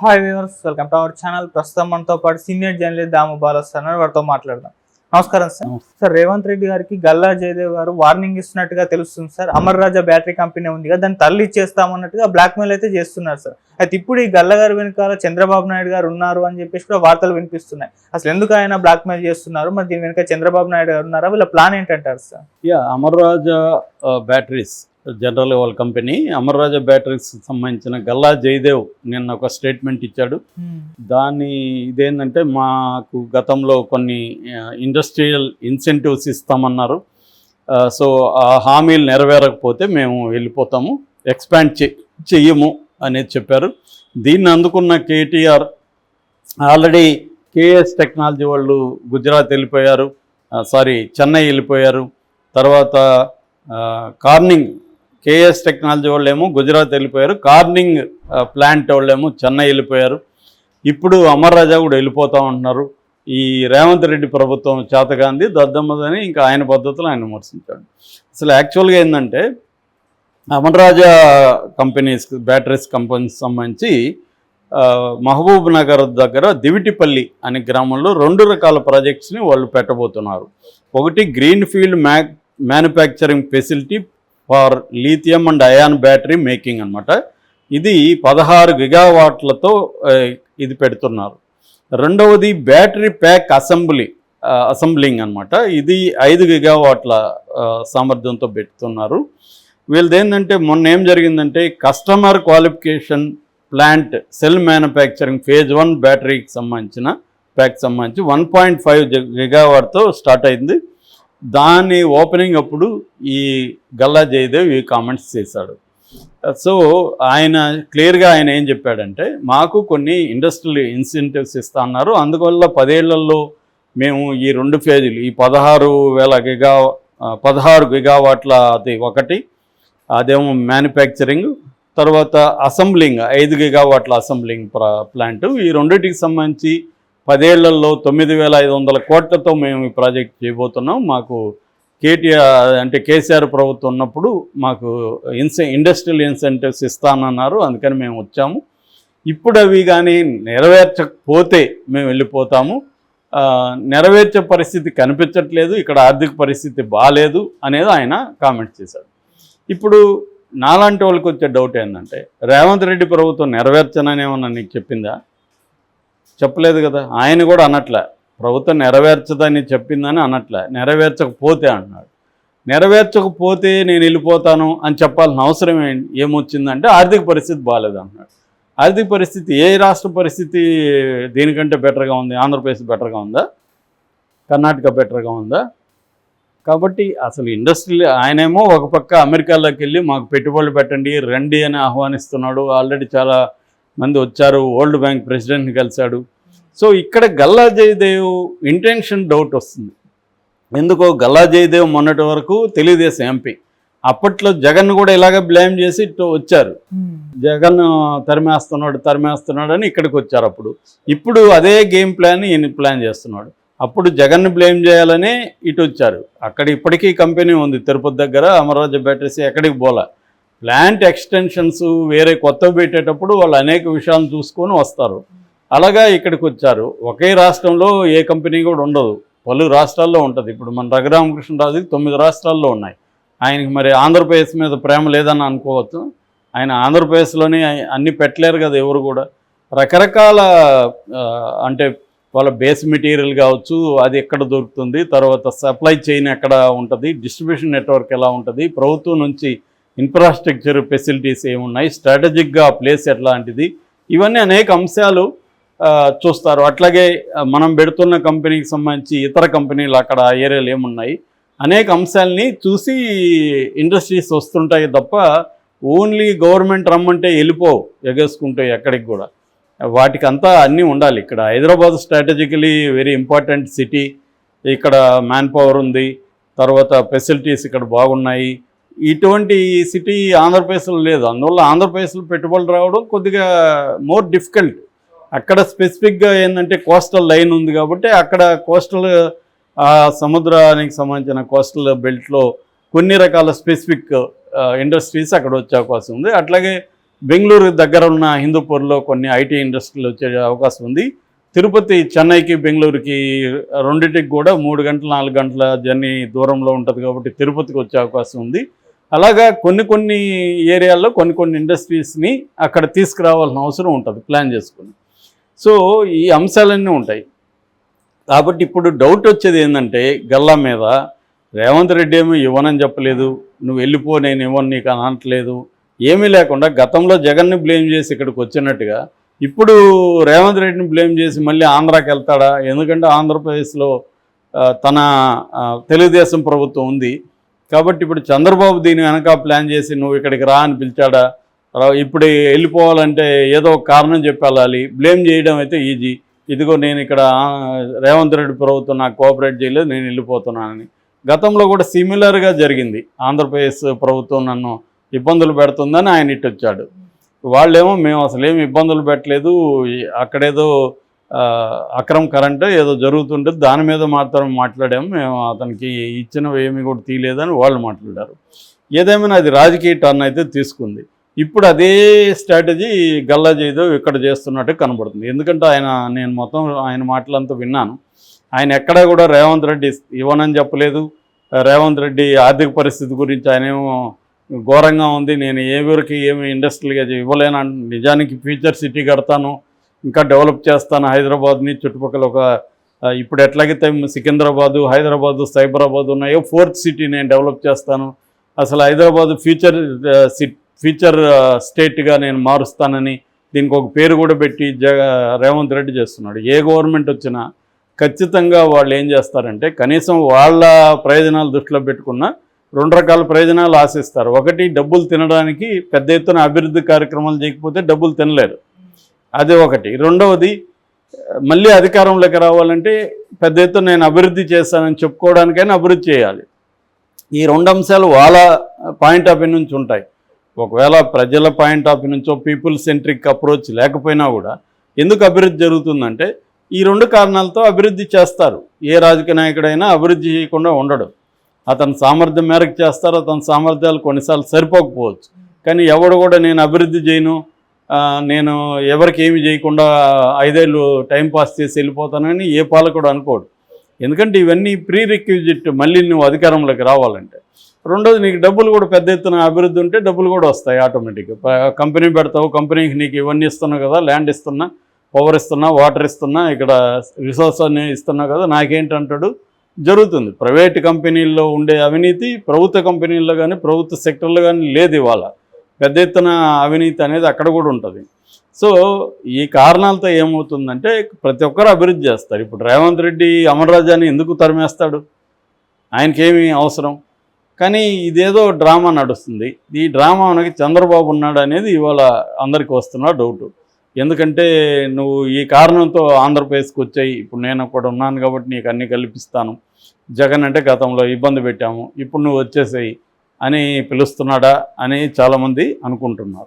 Hi viewers, welcome to our channel. ప్రస్తుతం మనతో పాటు సీనియర్ జర్నలిస్ట్ దాము బాల వస్తున్నారు. వారితో మాట్లాడదాం. నమస్కారం సార్. సార్, రేవంత్ రెడ్డి గారికి గల్లా జయదేవ్ గారు వార్నింగ్ ఇస్తున్నట్టుగా తెలుస్తుంది సార్. అమర్ రాజా బ్యాటరీ కంపెనీ ఉంది కదా, దాన్ని తల్లి ఇచ్చేస్తామన్నట్టుగా బ్లాక్ మెయిల్ అయితే చేస్తున్నారు సార్. అయితే ఇప్పుడు ఈ గల్లా గారి వెనకాల చంద్రబాబు నాయుడు గారు ఉన్నారు అని చెప్పేసి కూడా వార్తలు వినిపిస్తున్నాయి. అసలు ఎందుకు ఆయన బ్లాక్ మెయిల్ చేస్తున్నారు, మరి దీని వెనక చంద్రబాబు నాయుడు గారు ఉన్నారా, వీళ్ళ ప్లాన్ ఏంటంటారు సార్? అమర్ రాజా బ్యాటరీస్ జనరల్ వాళ్ళ కంపెనీ అమర్ రాజా బ్యాటరీస్ సంబంధించిన గల్లా జయదేవ్ నిన్న ఒక స్టేట్మెంట్ ఇచ్చాడు. దాని ఇదేంటంటే, మాకు గతంలో కొన్ని ఇండస్ట్రియల్ ఇన్సెంటివ్స్ ఇస్తామన్నారు. సో ఆ హామీలు నెరవేరకపోతే మేము వెళ్ళిపోతాము, ఎక్స్పాండ్ చెయ్యము అనేది చెప్పారు. దీన్ని అందుకున్న కేటీఆర్ ఆల్రెడీ కేఎస్ టెక్నాలజీ వాళ్ళు గుజరాత్ వెళ్ళిపోయారు, చెన్నై వెళ్ళిపోయారు. తర్వాత కార్నింగ్ కేఎస్ టెక్నాలజీ వాళ్ళేమో గుజరాత్ వెళ్ళిపోయారు, కార్నింగ్ ప్లాంట్ వాళ్ళేమో చెన్నై వెళ్ళిపోయారు. ఇప్పుడు అమర్ రాజా కూడా వెళ్ళిపోతూ ఉంటున్నారు. ఈ రేవంత్ రెడ్డి ప్రభుత్వం చేతగాంది దద్దమ్మదని ఇంకా ఆయన పద్ధతులు ఆయన విమర్శించాడు. అసలు యాక్చువల్గా ఏంటంటే, అమర్ రాజా కంపెనీస్ బ్యాటరీస్ కంపెనీస్ సంబంధించి మహబూబ్ నగర్ దగ్గర దివిటిపల్లి అనే గ్రామంలో 2 రకాల ప్రాజెక్ట్స్ని వాళ్ళు పెట్టబోతున్నారు. ఒకటి green field manufacturing facility for lithium and ion battery making అనమాట. ఇది 16 గిగావాట్లతో ఇది పెడుతున్నారు. రెండవది బ్యాటరీ ప్యాక్ అసెంబ్లింగ్ అనమాట. ఇది 5 గిగావాట్ల సామర్థ్యంతో పెడుతున్నారు. వీళ్ళది ఏంటంటే, మొన్న ఏం జరిగిందంటే, customer qualification plant cell manufacturing phase 1 బ్యాటరీకి సంబంధించి 1.5 గిగావాట్తో స్టార్ట్ అయింది. దాని ఓపెనింగ్ అప్పుడు ఈ గల్లా జయదేవ్ ఈ కామెంట్స్ చేశాడు. సో క్లియర్గా ఆయన ఏం చెప్పాడంటే, మాకు కొన్ని ఇండస్ట్రియల్ ఇన్సెంటివ్స్ ఇస్తా అన్నారు, అందువల్ల 10 ఏళ్లలో మేము ఈ 2 ఫేజీలు ఈ 16 గిగావాట్ల అది ఒకటి, అదేమో మ్యానుఫ్యాక్చరింగ్, తర్వాత అసెంబ్లింగ్ 5 గిగావాట్ల అసెంబ్లింగ్ ప్లాంటు, ఈ రెండింటికి సంబంధించి 10 ఏళ్లలో 9,500 కోట్లతో మేము ఈ ప్రాజెక్ట్ చేయబోతున్నాం. మాకు కేసీఆర్ ప్రభుత్వం ఉన్నప్పుడు మాకు ఇండస్ట్రియల్ ఇన్సెంటివ్స్ ఇస్తానన్నారు, అందుకని మేము వచ్చాము. ఇప్పుడు అవి కానీ నెరవేర్చకపోతే మేము వెళ్ళిపోతాము, నెరవేర్చే పరిస్థితి కనిపించట్లేదు, ఇక్కడ ఆర్థిక పరిస్థితి బాగాలేదు అనేది ఆయన కామెంట్ చేశాడు. ఇప్పుడు నాలాంటి వాళ్ళకి వచ్చే డౌట్ ఏంటంటే, రేవంత్ రెడ్డి ప్రభుత్వం నెరవేర్చనని ఏమన్నా నీకు చెప్పిందా? చెప్పలేదు కదా. ఆయన కూడా అనట్లే, ప్రభుత్వం నెరవేర్చదని చెప్పిందని అనట్లే, నెరవేర్చకపోతే అంటున్నాడు. నెరవేర్చకపోతే నేను వెళ్ళిపోతాను అని చెప్పాల్సిన అవసరం ఏమొచ్చిందంటే, ఆర్థిక పరిస్థితి బాగాలేదు అంటున్నాడు. ఆర్థిక పరిస్థితి ఏ రాష్ట్ర పరిస్థితి దీనికంటే బెటర్గా ఉంది? ఆంధ్రప్రదేశ్ బెటర్గా ఉందా? కర్ణాటక బెటర్గా ఉందా? కాబట్టి అసలు ఆయనేమో ఒక పక్క అమెరికాలోకి వెళ్ళి మాకు పెట్టుబడులు పెట్టండి రండి అని ఆహ్వానిస్తున్నాడు. ఆల్రెడీ చాలా మంది వచ్చారు, వరల్డ్ బ్యాంక్ ప్రెసిడెంట్ని కలిశాడు. సో ఇక్కడ గల్లా జయదేవ్ ఇంటెన్షన్ డౌట్ వస్తుంది. ఎందుకో గల్లా జయదేవ్ మొన్నటి వరకు తెలుగుదేశం ఎంపీ, అప్పట్లో జగన్ కూడా ఇలాగ బ్లేమ్ చేసి వచ్చారు, జగన్ తరిమేస్తున్నాడు అని ఇక్కడికి వచ్చారు. ఇప్పుడు అదే గేమ్ ప్లాన్ ఈయన ప్లాన్ చేస్తున్నాడు. అప్పుడు జగన్ బ్లేమ్ చేయాలని ఇటు వచ్చారు. అక్కడ ఇప్పటికీ కంపెనీ ఉంది తిరుపతి దగ్గర, అమర్ రాజా బ్యాటరీస్, ఎక్కడికి పోలా. ప్లాంట్ ఎక్స్టెన్షన్స్ వేరే కొత్తవి పెట్టేటప్పుడు వాళ్ళు అనేక విషయాలను చూసుకొని వస్తారు. అలాగా ఇక్కడికి వచ్చారు. ఒకే రాష్ట్రంలో ఏ కంపెనీ కూడా ఉండదు, పలు రాష్ట్రాల్లో ఉంటుంది. ఇప్పుడు మన రఘురామకృష్ణరాజుకి 9 రాష్ట్రాల్లో ఉన్నాయి. ఆయనకి మరి ఆంధ్రప్రదేశ్ మీద ప్రేమ లేదని అనుకోవచ్చు. ఆయన ఆంధ్రప్రదేశ్లోనే అన్నీ పెట్టలేరు కదా ఎవరు కూడా. రకరకాల అంటే వాళ్ళ బేస్ మెటీరియల్ కావచ్చు, అది ఎక్కడ దొరుకుతుంది, తర్వాత సప్లై చైన్ ఎక్కడ ఉంటుంది, డిస్ట్రిబ్యూషన్ నెట్వర్క్ ఎలా ఉంటుంది, ప్రభుత్వం నుంచి ఇన్ఫ్రాస్ట్రక్చర్ ఫెసిలిటీస్ ఏమున్నాయి, స్ట్రాటజిక్గా ప్లేస్ ఎట్లాంటిది, ఇవన్నీ అనేక అంశాలు చూస్తారు. అట్లాగే మనం పెడుతున్న కంపెనీకి సంబంధించి ఇతర కంపెనీలు అక్కడ ఏరియాలు ఏమున్నాయి, అనేక అంశాలని చూసి ఇండస్ట్రీస్ వస్తుంటాయి తప్ప ఓన్లీ గవర్నమెంట్ రమ్మంటే వెళ్ళిపోవు ఎగేసుకుంటే ఎక్కడికి కూడా. వాటికంతా అన్నీ ఉండాలి. ఇక్కడ Hyderabad strategically very important city, ఇక్కడ మ్యాన్ పవర్ ఉంది, తర్వాత ఫెసిలిటీస్ ఇక్కడ బాగున్నాయి. ఇటువంటి సిటీ ఆంధ్రప్రదేశ్లో లేదు. అందువల్ల ఆంధ్రప్రదేశ్లో పెట్టుబడులు రావడం కొద్దిగా మోర్ డిఫికల్ట్. అక్కడ స్పెసిఫిక్గా ఏంటంటే కోస్టల్ లైన్ ఉంది కాబట్టి అక్కడ కోస్టల్ సముద్రానికి సంబంధించిన కోస్టల్ బెల్ట్లో కొన్ని రకాల స్పెసిఫిక్ ఇండస్ట్రీస్ అక్కడ వచ్చే అవకాశం ఉంది. అట్లాగే బెంగళూరు దగ్గర ఉన్న హిందూపూర్లో కొన్ని ఐటీ ఇండస్ట్రీలు వచ్చే అవకాశం ఉంది. తిరుపతి చెన్నైకి బెంగళూరుకి రెండింటికి కూడా 3 గంటల 4 గంటల జర్నీ దూరంలో ఉంటుంది కాబట్టి తిరుపతికి వచ్చే అవకాశం ఉంది. అలాగా కొన్ని ఏరియాల్లో కొన్ని ఇండస్ట్రీస్ని అక్కడ తీసుకురావాల్సిన అవసరం ఉంటుంది ప్లాన్ చేసుకుని. సో ఈ అంశాలన్నీ ఉంటాయి. కాబట్టి ఇప్పుడు డౌట్ వచ్చేది ఏంటంటే గల్లా మీద రేవంత్ రెడ్డి ఏమో ఇవ్వనని చెప్పలేదు, నువ్వు వెళ్ళిపో నేను ఇవ్వను నీకు అనట్లేదు, ఏమీ లేకుండా గతంలో జగన్ని బ్లేమ్ చేసి ఇక్కడికి వచ్చినట్టుగా ఇప్పుడు రేవంత్ రెడ్డిని బ్లేమ్ చేసి మళ్ళీ ఆంధ్రాకి వెళ్తాడా? ఎందుకంటే ఆంధ్రప్రదేశ్లో తన తెలుగుదేశం ప్రభుత్వం ఉంది కాబట్టి ఇప్పుడు చంద్రబాబు దీని వెనక ప్లాన్ చేసి నువ్వు ఇక్కడికి రా అని పిలిచాడా? ఇప్పుడు వెళ్ళిపోవాలంటే ఏదో ఒక కారణం చెప్పి వెళ్ళాలి. బ్లేమ్ చేయడం అయితే ఈజీ, ఇదిగో నేను ఇక్కడ రేవంత్ రెడ్డి ప్రభుత్వం నాకు కోఆపరేట్ చేయలేదు నేను వెళ్ళిపోతున్నానని. గతంలో కూడా సిమిలర్గా జరిగింది. ఆంధ్రప్రదేశ్ ప్రభుత్వం నన్ను ఇబ్బందులు పెడుతుందని ఆయన ఇటు వచ్చాడు. వాళ్ళేమో మేము అసలు ఏమి ఇబ్బందులు పెట్టలేదు, అక్కడేదో అక్రమ్ కరెంట్ ఏదో జరుగుతుంటుంది దాని మీద మాత్రం మాట్లాడాము, మేము అతనికి ఇచ్చినవి ఏమి కూడా తీయలేదని వాళ్ళు మాట్లాడారు. ఏదేమైనా అది రాజకీయ టర్న్ అయితే తీసుకుంది. ఇప్పుడు అదే స్ట్రాటజీ గల్లా జయదేవ్ ఇక్కడ చేస్తున్నట్టు కనబడుతుంది. ఎందుకంటే నేను మొత్తం ఆయన మాటలంతా విన్నాను. ఆయన ఎక్కడా కూడా రేవంత్ రెడ్డి ఇవ్వనని చెప్పలేదు. రేవంత్ రెడ్డి ఆర్థిక పరిస్థితి గురించి ఆయనేమో ఘోరంగా ఉంది, నేను ఊరికి ఏమి ఇండస్ట్రీగా ఇవ్వలేను, నిజానికి ఫ్యూచర్ సిటీ కడతాను, ఇంకా డెవలప్ చేస్తాను హైదరాబాద్ని, చుట్టుపక్కల ఇప్పుడు ఎట్లాగైతే సికింద్రాబాదు హైదరాబాదు సైబరాబాద్ ఉన్నాయో 4th సిటీ నేను డెవలప్ చేస్తాను, అసలు హైదరాబాదు ఫ్యూచర్ స్టేట్గా నేను మారుస్తానని దీనికి ఒక పేరు కూడా పెట్టి రేవంత్ రెడ్డి చేస్తున్నాడు. ఏ గవర్నమెంట్ వచ్చినా ఖచ్చితంగా వాళ్ళు ఏం చేస్తారంటే కనీసం వాళ్ళ ప్రయోజనాలు దృష్టిలో పెట్టుకున్న 2 రకాల ప్రయోజనాలు ఆశిస్తారు. ఒకటి, డబ్బులు తినడానికి పెద్ద ఎత్తున అభివృద్ధి కార్యక్రమాలు చేయకపోతే డబ్బులు తినలేరు, అది ఒకటి. రెండవది, మళ్ళీ అధికారంలోకి రావాలంటే పెద్ద ఎత్తున నేను అభివృద్ధి చేస్తానని చెప్పుకోవడానికైనా అభివృద్ధి చేయాలి. ఈ 2 అంశాలు వాళ్ళ పాయింట్ ఆఫ్ వ్యూ నుంచి ఉంటాయి. ఒకవేళ ప్రజల పాయింట్ ఆఫ్ వ్యూ నుంచో పీపుల్ సెంట్రిక్ అప్రోచ్ లేకపోయినా కూడా ఎందుకు అభివృద్ధి జరుగుతుందంటే ఈ 2 కారణాలతో అభివృద్ధి చేస్తారు. ఏ రాజకీయ నాయకుడైనా అభివృద్ధి చేయకుండా ఉండడు. అతని సామర్థ్యం మేరకు చేస్తారు, అతని సామర్థ్యాలు కొన్నిసార్లు సరిపోకపోవచ్చు. కానీ ఎవడు కూడా నేను అభివృద్ధి చేయను, నేను ఎవరికి ఏమి చేయకుండా 5 ఏళ్ళు టైంపాస్ చేసి వెళ్ళిపోతానని ఏ పాలకుడు అనుకోడు. ఎందుకంటే ఇవన్నీ ప్రీ రిక్విజిట్ మళ్ళీ నువ్వు అధికారంలోకి రావాలంటే. రెండోది, నీకు డబ్బులు కూడా పెద్ద ఎత్తున అభివృద్ధి ఉంటే డబ్బులు కూడా వస్తాయి ఆటోమేటిక్గా. కంపెనీ పెడతావు, కంపెనీకి నీకు ఇవన్నీ ఇస్తున్నావు కదా, ల్యాండ్ ఇస్తున్నా, పవర్ ఇస్తున్నా, వాటర్ ఇస్తున్నా, ఇక్కడ రిసోర్స్ అన్ని ఇస్తున్నా కదా, నాకేంటంటాడు, జరుగుతుంది. ప్రైవేట్ కంపెనీల్లో ఉండే అవినీతి ప్రభుత్వ కంపెనీల్లో కానీ ప్రభుత్వ సెక్టర్లో కానీ లేదు. ఇవాళ పెద్ద ఎత్తున అవినీతి అనేది అక్కడ కూడా ఉంటుంది. సో ఈ కారణాలతో ఏమవుతుందంటే ప్రతి ఒక్కరు అభివృద్ధి చేస్తారు. ఇప్పుడు రేవంత్ రెడ్డి అమర్ రాజాని ఎందుకు తరిమేస్తాడు? ఆయనకేమీ అవసరం. కానీ ఇదేదో డ్రామా నడుస్తుంది. ఈ డ్రామా మనకి చంద్రబాబు ఉన్నాడు అనేది ఇవాళ అందరికీ వస్తున్న డౌటు. ఎందుకంటే నువ్వు ఈ కారణంతో ఆంధ్రప్రదేశ్కి వచ్చాయి, ఇప్పుడు నేను కూడా ఉన్నాను కాబట్టి నీకు అన్నీ కల్పిస్తాను, జగన్ అంటే గతంలో ఇబ్బంది పెట్టాము, ఇప్పుడు నువ్వు వచ్చేసాయి అని పిలుస్తున్నాడా అని చాలామంది అనుకుంటున్నారు.